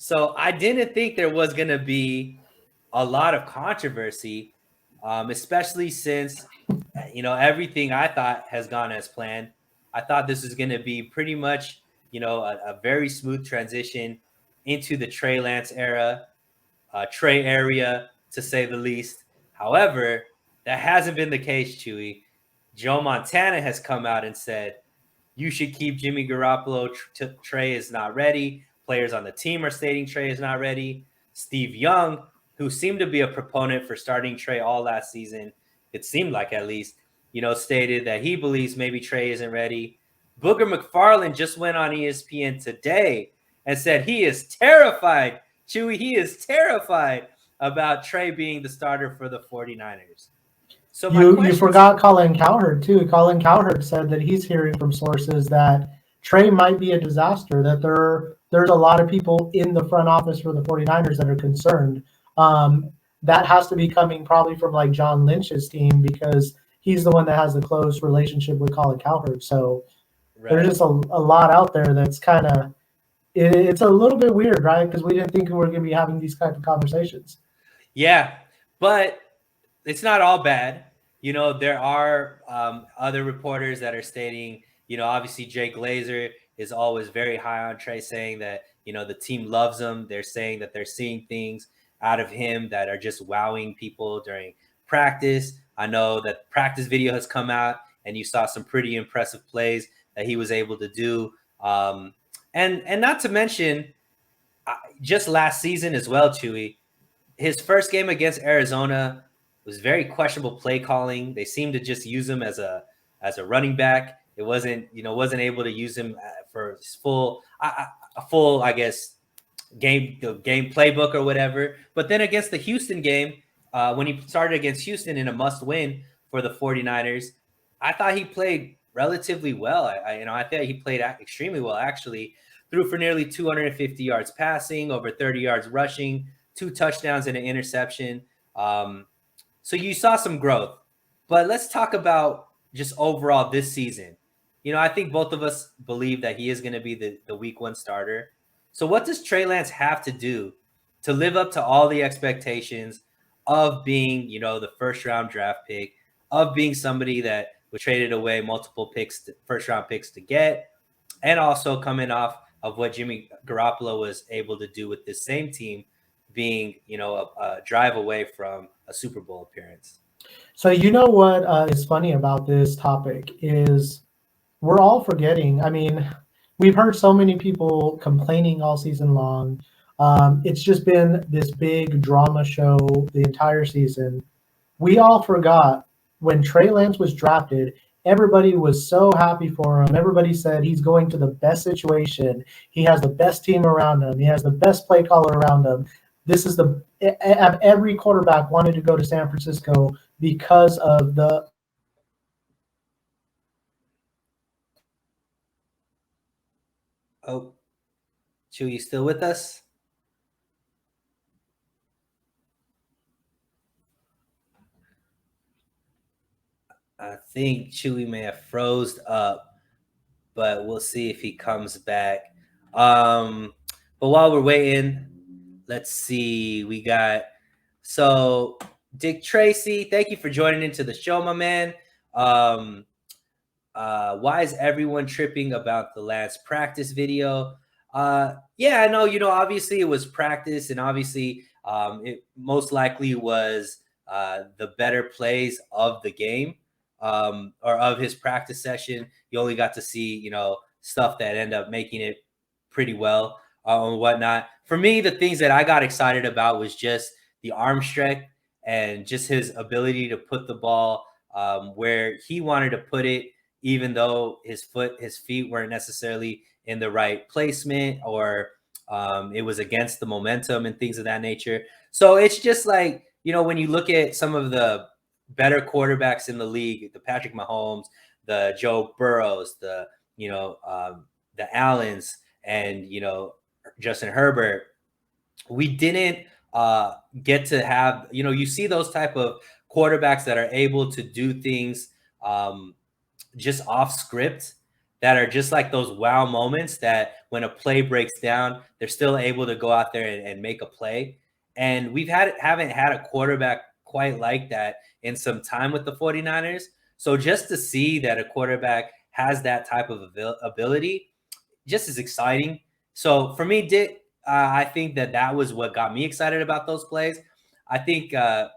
So I didn't think there was going to be a lot of controversy, especially since, everything I thought has gone as planned. I thought this was going to be pretty much, a very smooth transition into the Trey Lance era, Trey area, to say the least. However, that hasn't been the case, Chewy. Joe Montana has come out and said, you should keep Jimmy Garoppolo. Trey is not ready. Players on the team are stating Trey is not ready. Steve Young, who seemed to be a proponent for starting Trey all last season, it seemed like at least, stated that he believes maybe Trey isn't ready. Booger McFarland just went on ESPN today and said he is terrified. Chewy, he is terrified about Trey being the starter for the 49ers. So you forgot Colin Cowherd too. Colin Cowherd said that he's hearing from sources that Trey might be a disaster, that there's a lot of people in the front office for the 49ers that are concerned. That has to be coming probably from like John Lynch's team, because he's the one that has the close relationship with Colin Cowherd. So there's just a lot out there that's kind of, it's a little bit weird, right? Because we didn't think we were going to be having these kinds of conversations. Yeah, but it's not all bad. There are other reporters that are stating, obviously Jay Glazer is always very high on Trey, saying that, the team loves him. They're saying that they're seeing things out of him that are just wowing people during practice. I know that practice video has come out and you saw some pretty impressive plays that he was able to do. And not to mention, just last season as well, Chewy, his first game against Arizona was very questionable play calling. They seemed to just use him as a running back. It wasn't able to use him for his full, I guess, game playbook or whatever. But then against the Houston game, when he started against Houston in a must win for the 49ers, I thought he played relatively well. I thought he played extremely well, actually. Threw for nearly 250 yards passing, over 30 yards rushing, 2 touchdowns and an interception. So you saw some growth. But let's talk about just overall this season. I think both of us believe that he is going to be the week 1 starter. So what does Trey Lance have to do to live up to all the expectations of being, the first round draft pick, of being somebody that was traded away multiple first round picks to get, and also coming off of what Jimmy Garoppolo was able to do with this same team, being, a drive away from a Super Bowl appearance? So what is funny about this topic is we're all forgetting. I mean, we've heard so many people complaining all season long. It's just been this big drama show the entire season. We all forgot when Trey Lance was drafted, everybody was so happy for him. Everybody said he's going to the best situation. He has the best team around him. He has the best play caller around him. Every quarterback wanted to go to San Francisco because of the Oh, Chew, you still with us? I think Chewy may have froze up, but we'll see if he comes back. But while we're waiting, let's see. We got Dick Tracy. Thank you for joining into the show, my man. Why is everyone tripping about the last practice video? Yeah, I know. Obviously it was practice, and obviously it most likely was the better plays of the game. Or of his practice session. You only got to see, stuff that end up making it pretty well and whatnot. For me, the things that I got excited about was just the arm strength and just his ability to put the ball where he wanted to put it, even though his feet weren't necessarily in the right placement, or it was against the momentum and things of that nature. So it's just like, when you look at some of the better quarterbacks in the league, the Patrick Mahomes, the Joe Burrows, the Allens, and Justin Herbert, we didn't get to have, you see those type of quarterbacks that are able to do things just off script, that are just like those wow moments that when a play breaks down, they're still able to go out there and make a play. And haven't had a quarterback quite like that in some time with the 49ers. So just to see that a quarterback has that type of ability just is exciting. So for me, Dick, I think that was what got me excited about those plays. I think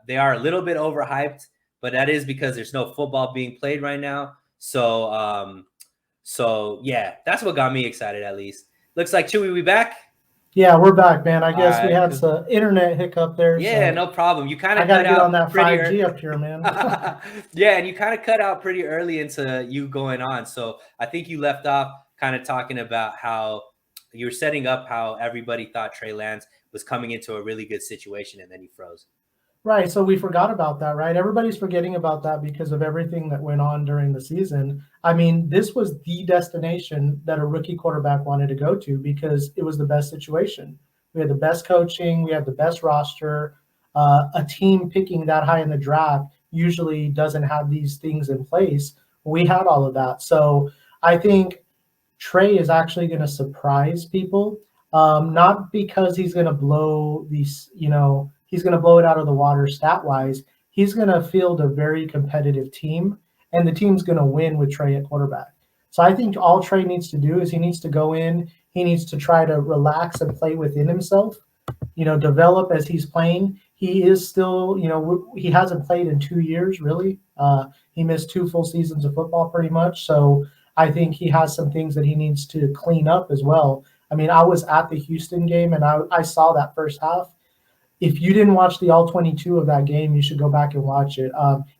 they are a little bit overhyped, but that is because there's no football being played right now. So yeah, that's what got me excited. At least looks like Chewy, we back. Yeah, we're back, man. I All guess we right, had cool. some internet hiccup there, Yeah, so no problem. You kind I of got to cut get on out that pretty 5G early. up here, man. Yeah, and you kind of cut out pretty early into you going on. So I think you left off kind of talking about how you were setting up how everybody thought Trey Lance was coming into a really good situation, and then he froze. Right, so we forgot about that, right? Everybody's forgetting about that because of everything that went on during the season. I mean, this was the destination that a rookie quarterback wanted to go to because it was the best situation. We had the best coaching, we had the best roster. A team picking that high in the draft usually doesn't have these things in place. We had all of that. So I think Trey is actually going to surprise people, not because he's going to blow these, he's going to blow it out of the water stat wise. He's going to field a very competitive team, and the team's going to win with Trey at quarterback. So I think all Trey needs to do is he needs to go in, he needs to try to relax and play within himself, develop as he's playing. He is still, he hasn't played in 2 years really. He missed 2 full seasons of football pretty much. So I think he has some things that he needs to clean up as well. I mean, I was at the Houston game and I saw that first half. If you didn't watch the all 22 of that game, you should go back and watch it.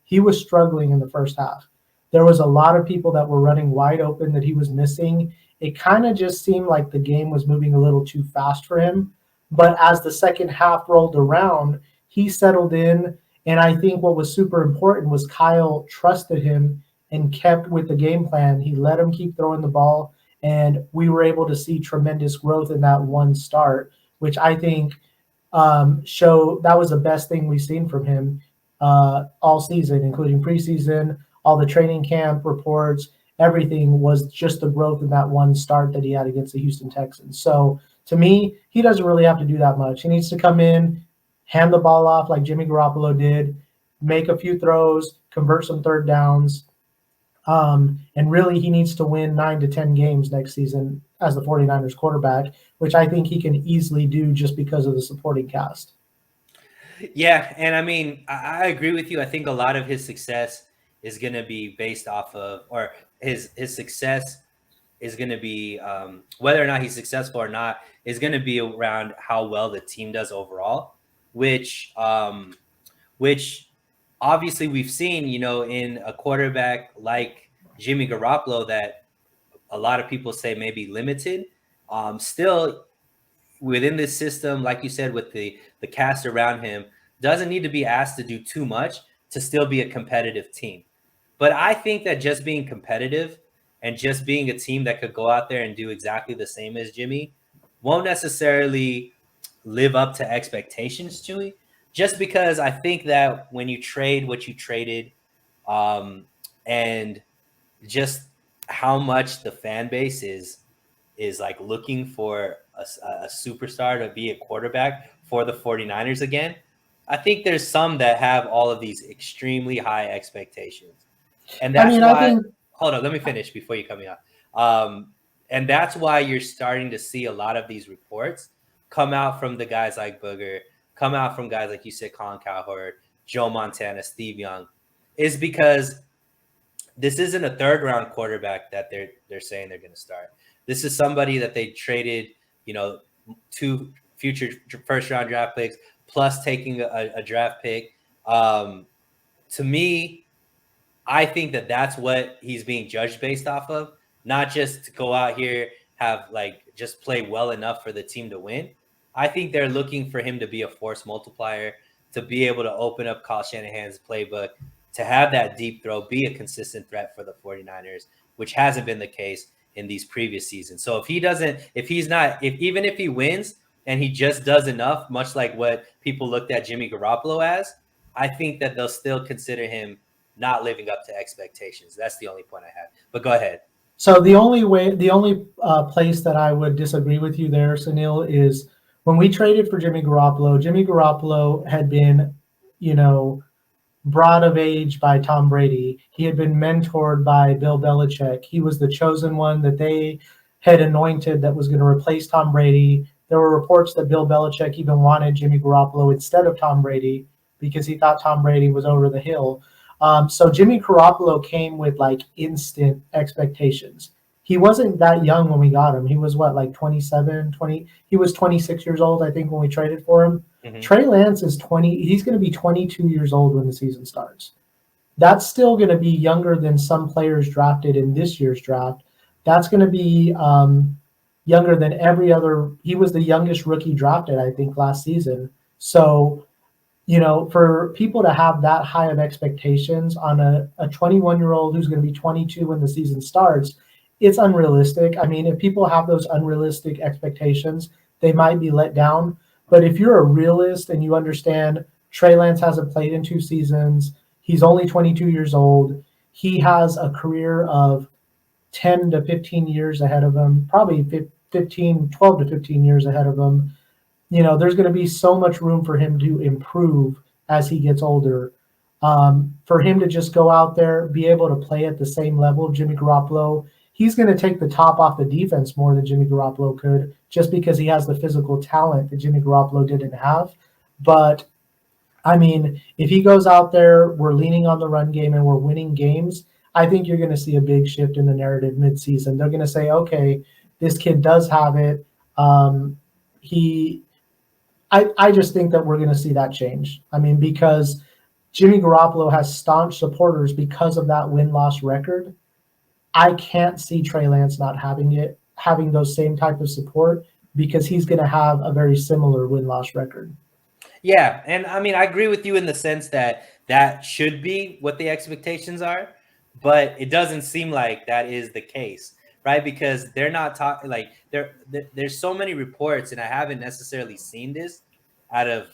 He was struggling in the first half. There was a lot of people that were running wide open that he was missing. It kind of just seemed like the game was moving a little too fast for him. But as the second half rolled around, he settled in. And I think what was super important was Kyle trusted him and kept with the game plan. He let him keep throwing the ball. And we were able to see tremendous growth in that one start, which I think show that was the best thing we've seen from him all season, including preseason, all the training camp reports, everything was just the growth in that one start that he had against the Houston Texans. So to me, he doesn't really have to do that much. He needs to come in, hand the ball off like Jimmy Garoppolo did, make a few throws, convert some third downs. And really, he needs to win 9 to 10 games next season as the 49ers quarterback, which I think he can easily do just because of the supporting cast. Yeah, and I mean, I agree with you. I think a lot of his success is going to be based off of, or his success is going to be whether or not he's successful or not is going to be around how well the team does overall, which obviously we've seen, in a quarterback like Jimmy Garoppolo that a lot of people say may be limited. Still within this system, like you said, with the cast around him, doesn't need to be asked to do too much to still be a competitive team. But I think that just being competitive and just being a team that could go out there and do exactly the same as Jimmy won't necessarily live up to expectations, Chewy. Just because I think that when you trade what you traded, and just how much the fan base is like looking for a superstar to be a quarterback for the 49ers again, I think there's some that have all of these extremely high expectations. And I that's mean, I why, think hold on, let me finish before you cut me off. And that's why you're starting to see a lot of these reports come out from the guys like Booger, come out from guys like you said, Colin Cowherd, Joe Montana, Steve Young, is because this isn't a third round quarterback that they're saying they're going to start. This is somebody that they traded, 2 future first round draft picks plus taking a draft pick. To me, I think that that's what he's being judged based off of, not just to go out here, have like just play well enough for the team to win. I think they're looking for him to be a force multiplier, to be able to open up Kyle Shanahan's playbook, to have that deep throw, be a consistent threat for the 49ers, which hasn't been the case in these previous seasons. So even if he wins and he just does enough, much like what people looked at Jimmy Garoppolo as, I think that they'll still consider him not living up to expectations. That's the only point I have. But go ahead. So the only place that I would disagree with you there, Sunil, is when we traded for Jimmy Garoppolo. Jimmy Garoppolo had been, you know, brought of age by Tom Brady. He had been mentored by Bill Belichick. He was the chosen one that they had anointed that was going to replace Tom Brady. There were reports that Bill Belichick even wanted Jimmy Garoppolo instead of Tom Brady because he thought Tom Brady was over the hill. So Jimmy Garoppolo came with like instant expectations. He wasn't that young when we got him. He was what, like 27, 20? He was 26 years old, I think, when we traded for him. Mm-hmm. Trey Lance is 20. He's going to be 22 years old when the season starts. That's still going to be younger than some players drafted in this year's draft. That's going to be younger than every other. He was the youngest rookie drafted, I think, last season. So, for people to have that high of expectations on a 21-year-old who's going to be 22 when the season starts, it's unrealistic. I mean, if people have those unrealistic expectations, they might be let down. But if you're a realist and you understand Trey Lance hasn't played in 2 seasons, he's only 22 years old, he has a career of 10 to 15 years ahead of him, probably 12 to 15 years ahead of him. There's going to be so much room for him to improve as he gets older. For him to just go out there, be able to play at the same level of Jimmy Garoppolo, he's going to take the top off the defense more than Jimmy Garoppolo could, just because he has the physical talent that Jimmy Garoppolo didn't have. But, I mean, if he goes out there, we're leaning on the run game and we're winning games, I think you're going to see a big shift in the narrative midseason. They're going to say, okay, this kid does have it. I just think that we're going to see that change. I mean, because Jimmy Garoppolo has staunch supporters because of that win-loss record. I can't see Trey Lance not having those same type of support because he's going to have a very similar win-loss record. Yeah, and I mean, I agree with you in the sense that that should be what the expectations are, but it doesn't seem like that is the case, right? Because they're not talking like there's so many reports, and I haven't necessarily seen this out of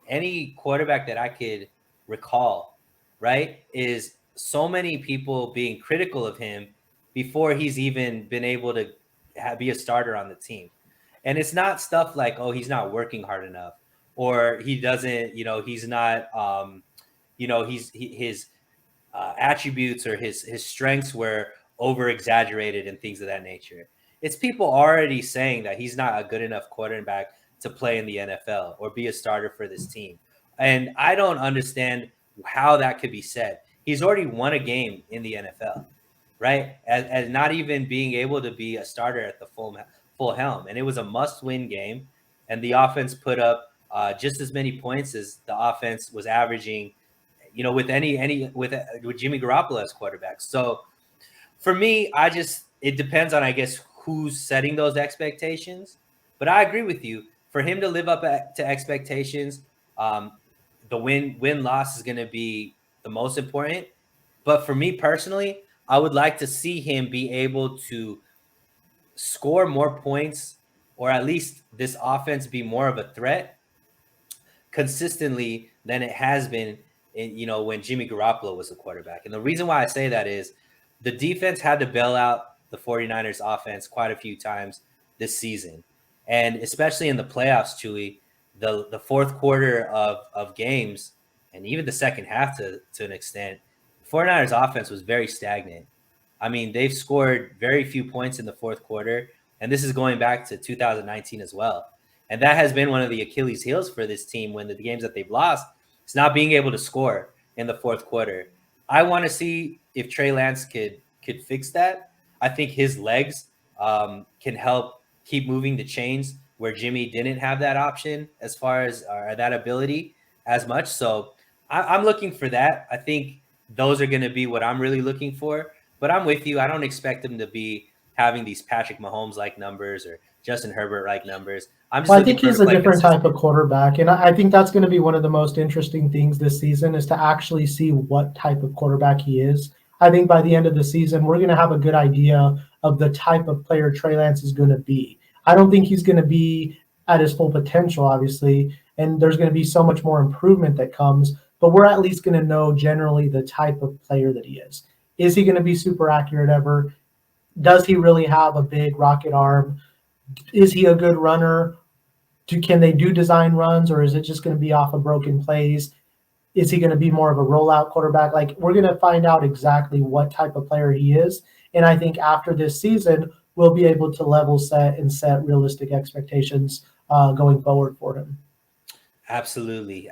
any quarterback that I could recall, right? Is so many people being critical of him before he's even been able to be a starter on the team. And it's not stuff like, oh, he's not working hard enough, or he doesn't, he's not, his attributes or his strengths were over exaggerated and things of that nature. It's people already saying that he's not a good enough quarterback to play in the NFL or be a starter for this team. And I don't understand how that could be said. He's already won a game in the NFL, right? As not even being able to be a starter at the full helm. And it was a must-win game. And the offense put up just as many points as the offense was averaging, with with Jimmy Garoppolo as quarterback. So for me, it depends on, I guess, who's setting those expectations. But I agree with you. For him to live up to expectations, the win loss is going to be the most important. But for me personally, I would like to see him be able to score more points, or at least this offense be more of a threat consistently than it has been when Jimmy Garoppolo was a quarterback. And the reason why I say that is the defense had to bail out the 49ers offense quite a few times this season. And especially in the playoffs, Chewy, the fourth quarter of games, and even the second half to an extent, the 49ers offense was very stagnant. I mean, they've scored very few points in the fourth quarter, and this is going back to 2019 as well. And that has been one of the Achilles heels for this team when the games that they've lost, it's not being able to score in the fourth quarter. I want to see if Trey Lance could fix that. I think his legs can help keep moving the chains where Jimmy didn't have that option as far as that ability as much. So I'm looking for that. I think those are going to be what I'm really looking for. But I'm with you. I don't expect him to be having these Patrick Mahomes like numbers or Justin Herbert like numbers. I'm just Well, I looking think for him he's to a play different type of consistent. quarterback, and I think that's going to be one of the most interesting things this season is to actually see what type of quarterback he is. I think by the end of the season, we're going to have a good idea of the type of player Trey Lance is going to be. I don't think he's going to be at his full potential, obviously, and there's going to be so much more improvement that comes, but we're at least going to know generally the type of player that he is. Is he going to be super accurate ever? Does he really have a big rocket arm? Is he a good runner? Can they do design runs, or is it just going to be off of broken plays? Is he going to be more of a rollout quarterback? Like, we're going to find out exactly what type of player he is. And I think after this season, we'll be able to level set and set realistic expectations going forward for him. Absolutely.